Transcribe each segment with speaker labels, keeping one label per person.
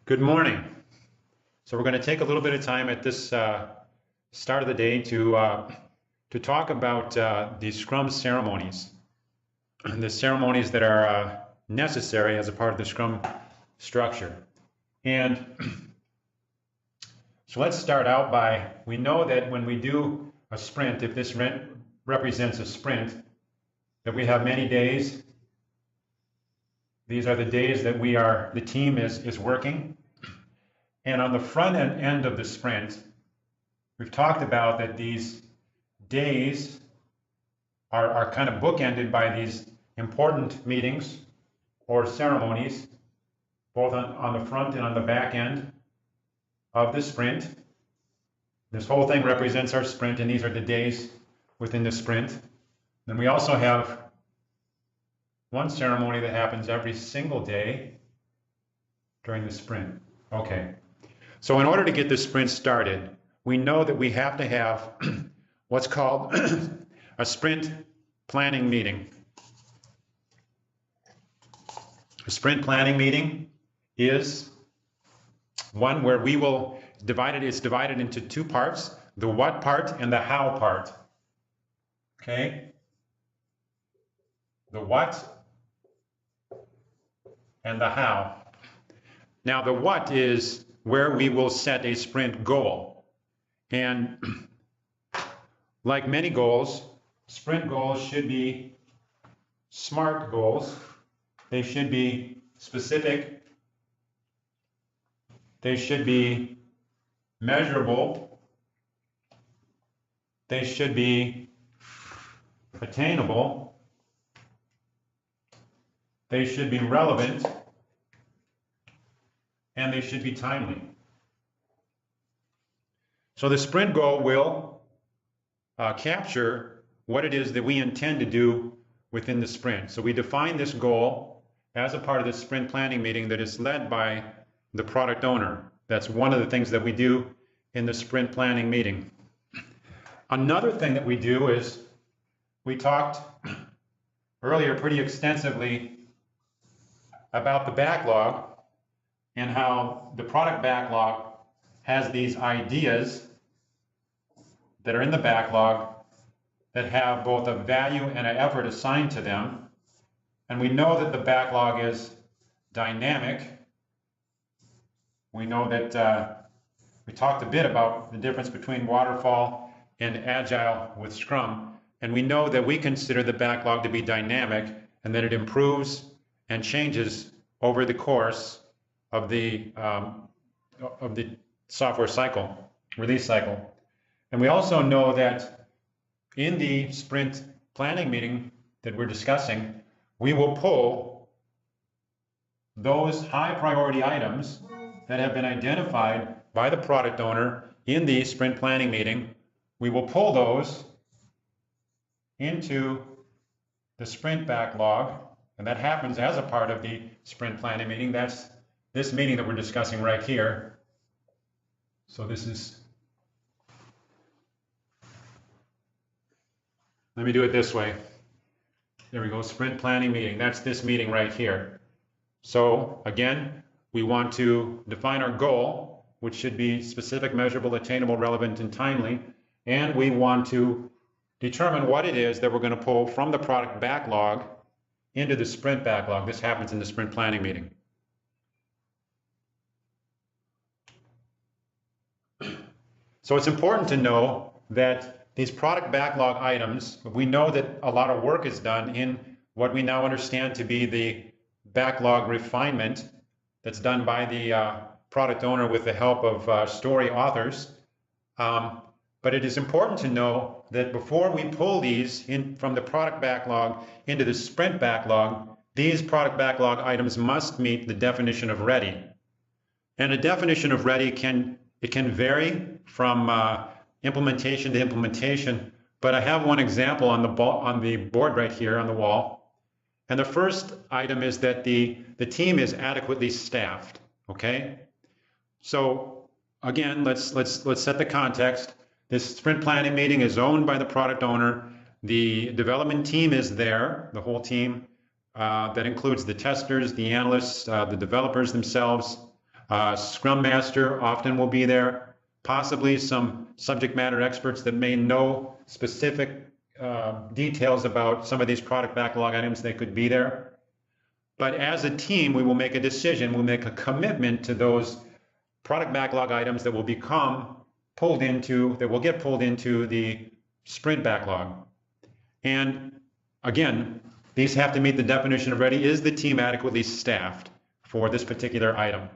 Speaker 1: Good morning. So we're going to take a little bit of time at this start of the day to talk about the Scrum ceremonies, the ceremonies that are necessary as a part of the Scrum structure. And so let's start out by, we know that when we do a sprint, if this represents a sprint, that we have many days. These are the days that the team is working. And on the front end of the sprint, we've talked about that these days are kind of bookended by these important meetings or ceremonies, both on the front and on the back end of the sprint. This whole thing represents our sprint, and these are the days within the sprint. Then we also have one ceremony that happens every single day during the sprint. Okay. So in order to get the sprint started, we know that we have to have what's called a sprint planning meeting. A sprint planning meeting is one where we will it's divided into two parts, the what part and the how part. Okay? The what and the how. Now the what is where we will set a sprint goal. And like many goals, sprint goals should be SMART goals. They should be specific. They should be measurable. They should be attainable. They should be relevant. And they should be timely. So the sprint goal will capture what it is that we intend to do within the sprint. So we define this goal as a part of the sprint planning meeting that is led by the product owner. That's one of the things that we do in the sprint planning meeting. Another thing that we do is we talked earlier pretty extensively about the backlog and how the product backlog has these ideas that are in the backlog that have both a value and an effort assigned to them. And we know that the backlog is dynamic. We know that we talked a bit about the difference between waterfall and agile with Scrum. And we know that we consider the backlog to be dynamic and that it improves and changes over the course of the software cycle, release cycle. And we also know that in the sprint planning meeting that we're discussing, we will pull those high priority items that have been identified by the product owner in the sprint planning meeting. We will pull those into the sprint backlog, and that happens as a part of the sprint planning meeting. That's this meeting that we're discussing right here. So this is, let me do it this way. There we go, sprint planning meeting. That's this meeting right here. So again, we want to define our goal, which should be specific, measurable, attainable, relevant, and timely. And we want to determine what it is that we're going to pull from the product backlog into the sprint backlog. This happens in the sprint planning meeting. So it's important to know that these product backlog items, we know that a lot of work is done in what we now understand to be the backlog refinement that's done by the product owner with the help of story authors. But it is important to know that before we pull these in from the product backlog into the sprint backlog, these product backlog items must meet the definition of ready. And a definition of ready can vary from implementation to implementation, but I have one example on the board right here on the wall. And the first item is that the team is adequately staffed. Okay, so again, let's set the context. This sprint planning meeting is owned by the product owner. The development team is there, the whole team. That includes the testers, the analysts, the developers themselves. Scrum Master often will be there, possibly some subject matter experts that may know specific details about some of these product backlog items. They could be there. But as a team, we will make a decision, we'll make a commitment to those product backlog items that will get pulled into the sprint backlog. And again, these have to meet the definition of ready. Is the team adequately staffed for this particular item?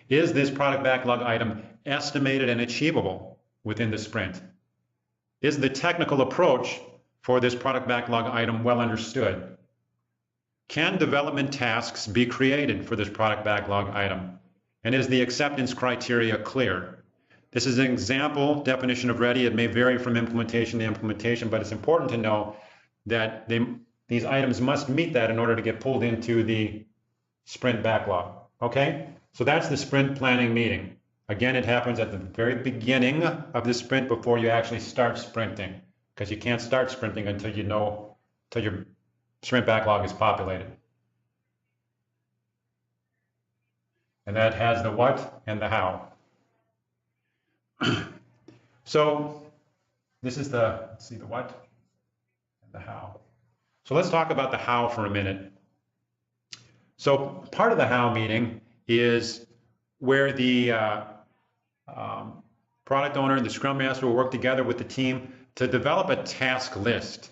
Speaker 1: Is this product backlog item estimated and achievable within the sprint? Is the technical approach for this product backlog item well understood? Can development tasks be created for this product backlog item? And is the acceptance criteria clear? This is an example definition of ready. It may vary from implementation to implementation, but it's important to know that these items must meet that in order to get pulled into the sprint backlog. Okay? So that's the sprint planning meeting. Again, it happens at the very beginning of the sprint before you actually start sprinting, because you can't start sprinting until your sprint backlog is populated. And that has the what and the how. So this is let's see, the what and the how. So let's talk about the how for a minute. So part of the how meeting is where the product owner and the Scrum Master will work together with the team to develop a task list.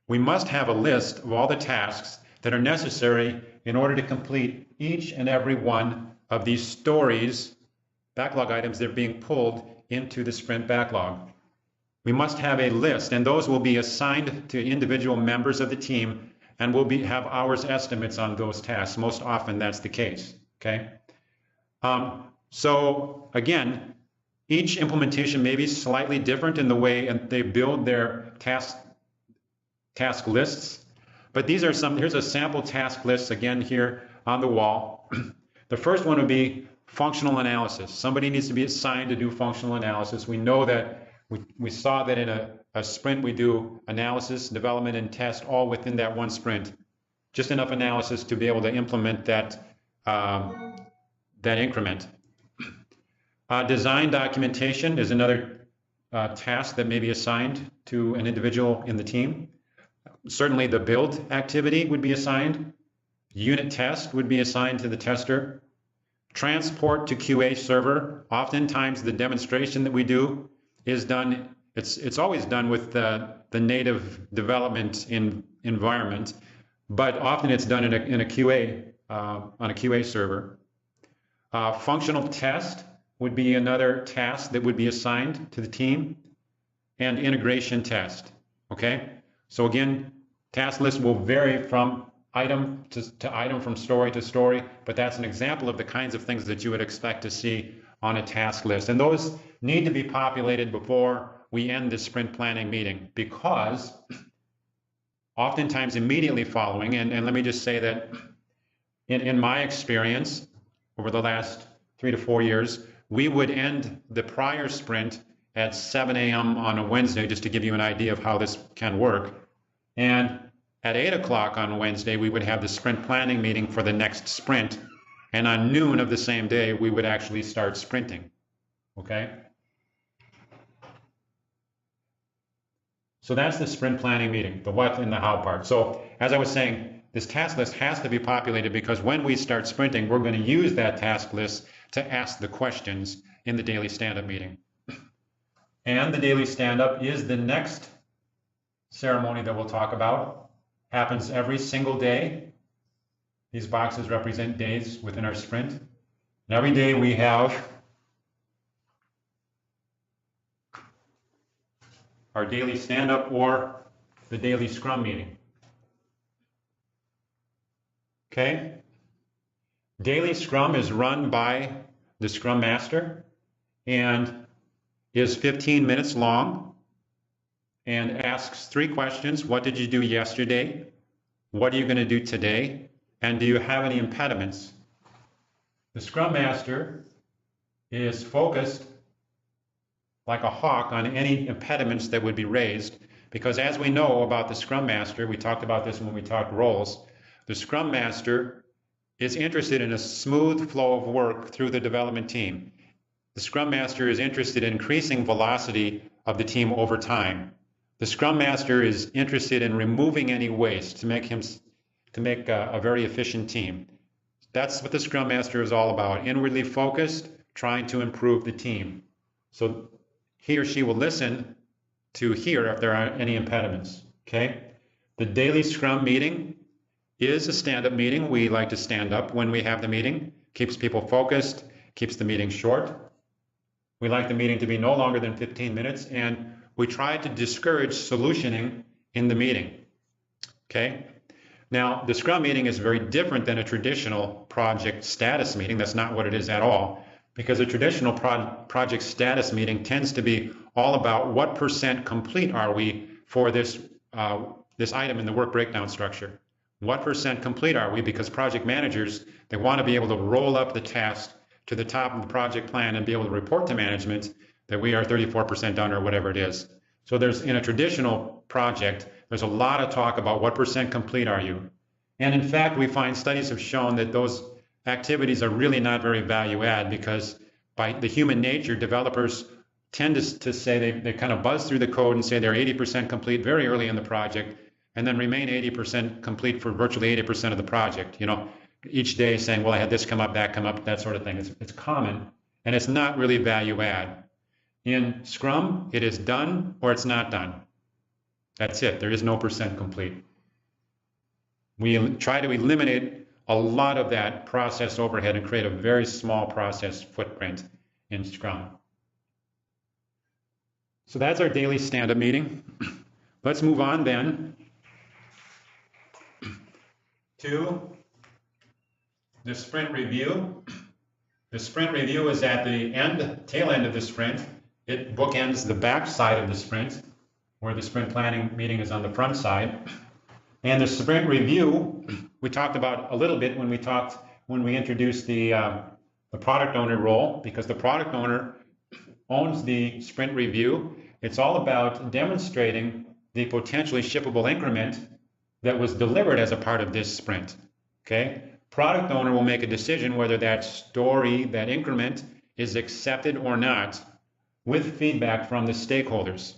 Speaker 1: We must have a list of all the tasks that are necessary in order to complete each and every one of these stories, backlog items that are being pulled into the sprint backlog. We must have a list, and those will be assigned to individual members of the team, and we'll have hours estimates on those tasks. Most often that's the case, okay? So again, each implementation may be slightly different in the way they build their task lists, but here's a sample task list again here on the wall. The first one would be functional analysis. Somebody needs to be assigned to do functional analysis. We know that we saw that in a sprint we do analysis, development, and test all within that one sprint. Just enough analysis to be able to implement that increment. Design documentation is another task that may be assigned to an individual in the team. Certainly the build activity would be assigned. Unit test would be assigned to the tester. Transport to QA server. Oftentimes the demonstration that we do is done, it's always done with the native development environment, but often it's done in a QA, on a QA server. Functional test would be another task that would be assigned to the team, and integration test, okay? So again, task list will vary from item to item, from story to story, but that's an example of the kinds of things that you would expect to see on a task list. And those need to be populated before we end the sprint planning meeting, because oftentimes immediately following, and let me just say that in my experience over the last 3 to 4 years, we would end the prior sprint at 7 a.m. on a Wednesday, just to give you an idea of how this can work. And at 8 o'clock on Wednesday, we would have the sprint planning meeting for the next sprint. And on noon of the same day, we would actually start sprinting, okay? So that's the sprint planning meeting, the what and the how part. So as I was saying, this task list has to be populated, because when we start sprinting, we're going to use that task list to ask the questions in the daily stand-up meeting. And the daily stand-up is the next ceremony that we'll talk about. Happens every single day. These boxes represent days within our sprint. And every day we have our daily stand-up or the daily Scrum meeting. Okay? Daily Scrum is run by the Scrum Master and is 15 minutes long and asks 3 questions. What did you do yesterday? What are you going to do today? And do you have any impediments? The Scrum Master is focused like a hawk on any impediments that would be raised, because as we know about the Scrum Master, we talked about this when we talked roles, the Scrum Master is interested in a smooth flow of work through the development team. The Scrum Master is interested in increasing velocity of the team over time. The Scrum Master is interested in removing any waste to make a very efficient team. That's what the Scrum Master is all about, inwardly focused, trying to improve the team. So he or she will listen to hear if there are any impediments, okay? The daily Scrum meeting is a stand-up meeting. We like to stand up when we have the meeting. Keeps people focused, keeps the meeting short. We like the meeting to be no longer than 15 minutes, and we try to discourage solutioning in the meeting, okay? Now, the Scrum meeting is very different than a traditional project status meeting. That's not what it is at all, because a traditional project status meeting tends to be all about what % complete are we for this item in the work breakdown structure. What % complete are we? Because project managers, they want to be able to roll up the task to the top of the project plan and be able to report to management that we are 34% done or whatever it is. So in a traditional project, there's a lot of talk about what % complete are you. And in fact, we find studies have shown that those activities are really not very value add, because by the human nature, developers tend to say they kind of buzz through the code and say they're 80% complete very early in the project, and then remain 80% complete for virtually 80% of the project. You know, each day saying, well, I had this come up, that come up, that sort of thing. It's common, and it's not really value add. In Scrum, it is done or it's not done. That's it. There is no % complete. We try to eliminate a lot of that process overhead and create a very small process footprint in Scrum. So that's our daily stand-up meeting. Let's move on then to the sprint review. The sprint review is at the tail end of the sprint. It bookends the back side of the sprint, where the sprint planning meeting is on the front side. And the sprint review, we talked about a little bit when we introduced the product owner role, because the product owner owns the sprint review. It's all about demonstrating the potentially shippable increment that was delivered as a part of this sprint, okay? Product owner will make a decision whether that story, that increment, is accepted or not, with feedback from the stakeholders.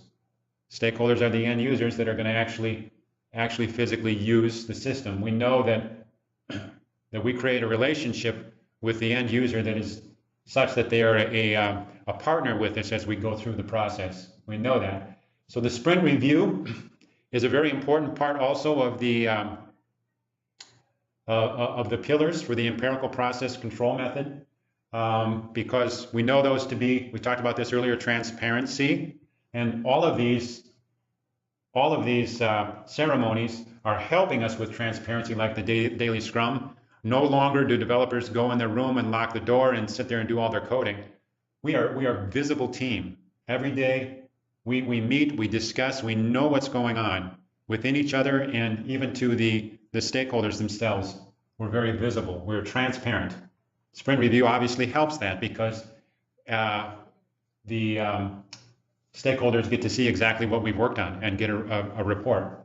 Speaker 1: Stakeholders are the end users that are going to actually physically use the system. We know that we create a relationship with the end user that is such that they are a partner with us as we go through the process. We know that. So the sprint review is a very important part also of the pillars for the empirical process control method, because we know those to be, we talked about this earlier, transparency, and all of these ceremonies are helping us with transparency, like the daily Scrum. No longer do developers go in their room and lock the door and sit there and do all their coding. We are a visible team. Every day we meet, we discuss, we know what's going on within each other, and even to the stakeholders themselves. We're very visible. We're transparent. Sprint review obviously helps that, because the stakeholders get to see exactly what we've worked on and get a report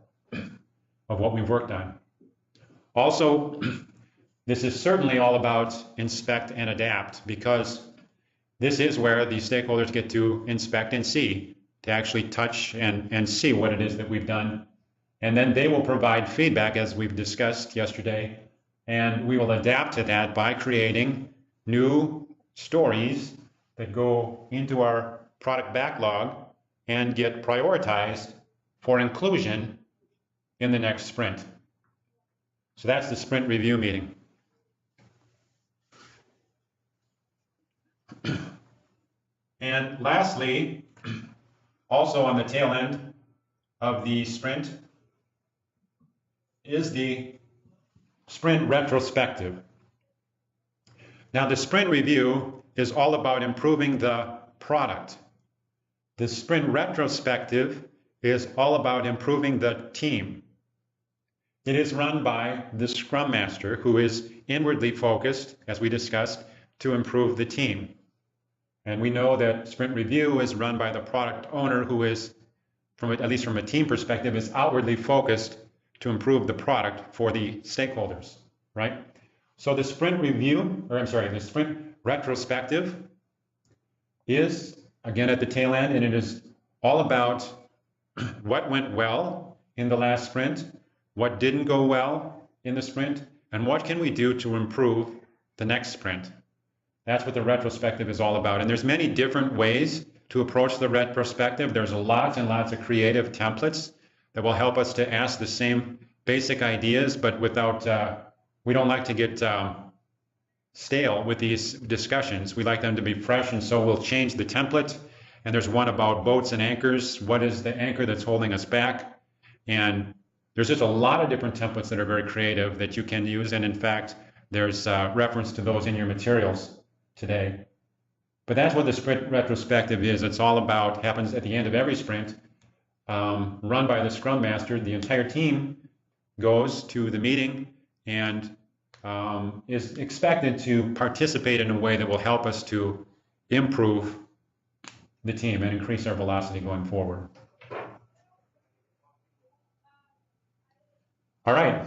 Speaker 1: of what we've worked on. Also, this is certainly all about inspect and adapt, because this is where the stakeholders get to inspect and see, to actually touch and see what it is that we've done. And then they will provide feedback, as we've discussed yesterday, and we will adapt to that by creating new stories that go into our product backlog and get prioritized for inclusion in the next sprint. So that's the sprint review meeting. And lastly, also on the tail end of the sprint is the sprint retrospective. Now, the sprint review is all about improving the product. The sprint retrospective is all about improving the team. It is run by the Scrum Master, who is inwardly focused, as we discussed, to improve the team. And we know that sprint review is run by the product owner, who is, at least from a team perspective, is outwardly focused to improve the product for the stakeholders, right? So the sprint review, or I'm sorry, the sprint retrospective is again at the tail end, and it is all about what went well in the last sprint, what didn't go well in the sprint, and what can we do to improve the next sprint. That's what the retrospective is all about. And there's many different ways to approach the retrospective. There's lots and lots of creative templates that will help us to ask the same basic ideas, but without, we don't like to get stale with these discussions. We like them to be fresh, and so we'll change the template. And there's one about boats and anchors. What is the anchor that's holding us back? And there's just a lot of different templates that are very creative that you can use. And in fact, there's reference to those in your materials today. But that's what the sprint retrospective is. It's all about, happens at the end of every sprint, run by the Scrum Master. The entire team goes to the meeting and is expected to participate in a way that will help us to improve the team and increase our velocity going forward. All right,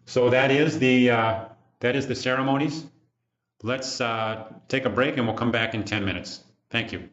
Speaker 1: so that is the ceremonies. Let's take a break and we'll come back in 10 minutes. Thank you.